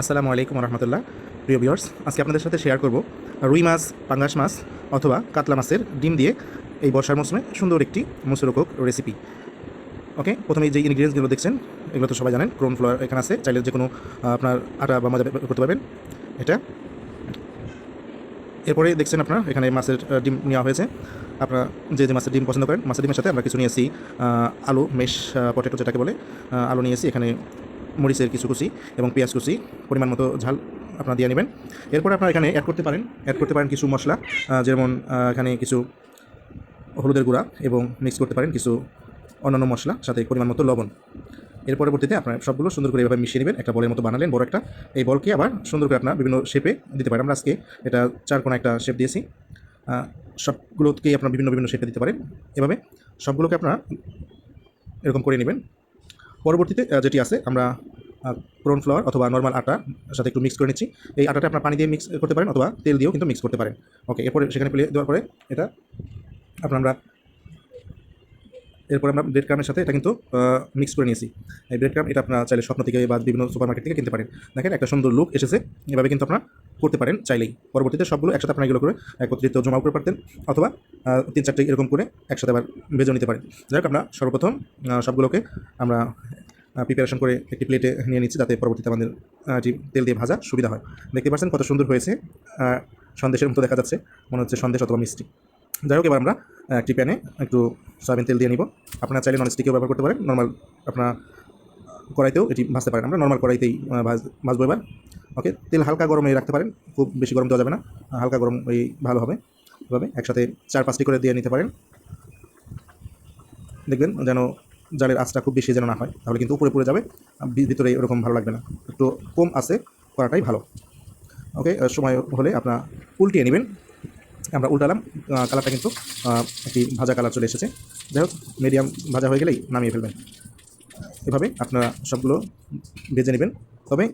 আসসালামু আলাইকুম রহমতুল্লাহ। প্রিয় ভিউয়ার্স, আজকে আপনাদের সাথে শেয়ার করব রুই মাছ, পাঙ্গাস মাছ অথবা কাতলা মাছের ডিম দিয়ে এই বর্ষার মৌসুমে সুন্দর একটি মুসুরকুক রেসিপি। ওকে, প্রথমে যে ইনগ্রিডিয়েন্টসগুলো দেখছেন এগুলো তো সবাই জানেন। ক্রোন ফ্লোয়ার এখানে আছে, চাইলে যে কোনো আপনার আটা বা ময়দা ব্যবহার করতে পারবেন এটা। এরপরে দেখছেন আপনার এখানে মাছের ডিম নেওয়া হয়েছে। আপনারা যে যে মাছের ডিম পছন্দ করেন, মাছের ডিমের সাথে আমরা কিছু নিয়েছি আলু, মেশ পটেটো যেটাকে বলে, আলু নিয়েছি, এখানে মরিচের কিছু কুচি এবং পেঁয়াজ কুচি, পরিমাণ মতো ঝাল আপনারা দিয়ে নেবেন। এরপর আপনারা এখানে অ্যাড করতে পারেন কিছু মশলা, যেমন এখানে কিছু হলুদের গুঁড়া এবং মিক্স করতে পারেন কিছু অন্যান্য মশলা, সাথে পরিমাণ মতো লবণ। এর পরবর্তীতে আপনার সবগুলো সুন্দর করে এভাবে মিশিয়ে নেবেন, একটা বলের মতো বানালেন বড় একটা। এই বলকে আবার সুন্দর করে আপনার বিভিন্ন শেপে দিতে পারেন। আমরা আজকে এটা 4 কোণা একটা শেপ দিয়েছি। সবগুলোকেই আপনার বিভিন্ন বিভিন্ন শেপে দিতে পারেন। এভাবে সবগুলোকে আপনারা এরকম করে নেবেন। পরবর্তীতে যেটি আছে, আমরা ক্রোন ফ্লাওয়ার অথবা নর্মাল আটার সাথে একটু মিক্স করে নিচ্ছি। এই আটাটা আপনার পানি দিয়ে মিক্স করতে পারেন অথবা তেল দিয়েও কিন্তু মিক্স করতে পারেন। ওকে, এরপরে সেখানে ফেলে দেওয়ার পরে এটা এরপর আমরা ব্রেড ক্রামের সাথে এটা কিন্তু মিক্স করে নিয়েছি। এই ব্রেড ক্রাম এটা আপনারা চাইলে স্বপ্ন থেকে বা বিভিন্ন সুপার মার্কেট থেকে কিনতে পারেন। দেখেন একটা সুন্দর লুক এসেছে। এভাবে কিন্তু আপনারা করতে পারেন চাইলেই। পরবর্তীতে সবগুলো একসাথে আপনারা এগুলো করে একত্রিত জমা করে পারতেন, অথবা 3-4টে এরকম করে একসাথে আবার ভেজে নিতে পারেন। যাই হোক, আমরা সর্বপ্রথম সবগুলোকে আমরা প্রিপারেশন করে একটি প্লেটে নিয়ে নিচ্ছি, যাতে পরবর্তীতে আমাদের তেল দিয়ে ভাজা সুবিধা হয়। দেখতে পাচ্ছেন কত সুন্দর হয়েছে, সন্দেশের মতো দেখা যাচ্ছে, মনে হচ্ছে সন্দেশ অথবা মিষ্টি। যাই হোক, এবার আমরা একটি প্যানে একটু সয়াবিন তেল দিয়ে নিব। আপনারা চাইলে ননস্টিকেও ব্যবহার করতে পারেন, নর্মাল আপনার কড়াইতেও এটি ভাজতে পারেন। আমরা নর্মাল কড়াইতেই ভাজবো এবার। ওকে, তেল হালকা গরমে রাখতে পারেন, খুব বেশি গরম দেওয়া যাবে না, হালকা গরম এই ভালো হবে। এভাবে একসাথে 4-5টি করে দিয়ে নিতে পারেন। দেখবেন যেন জালের আঁচটা খুব বেশি যেন না হয়, তাহলে কিন্তু উপরে পুড়ে যাবে, ভিতরে এরকম ভালো লাগবে না। একটু কম আছে করাটাই ভালো। ওকে, সময় হলে আপনার উল্টিয়ে নেবেন। আমরা উল্টালাম, কালারটা কিন্তু একটি ভাজা কালার চলে এসেছে। যাই হোক, মিডিয়াম ভাজা হয়ে গেলেই নামিয়ে ফেলবেন। এভাবে আপনারা সবগুলো ভেজে নেবেন। তবে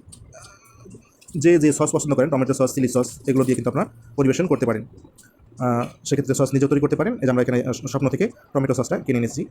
যে যে সস পছন্দ করেন, টমেটো সস, চিলি সস, এগুলো দিয়ে কিন্তু আপনারা পরিবেশন করতে পারেন। সেক্ষেত্রে সস নিজেও তৈরি করতে পারেন। এই যে আমরা এখানে স্বপ্ন থেকে টমেটো সসটা কিনে নিচ্ছি।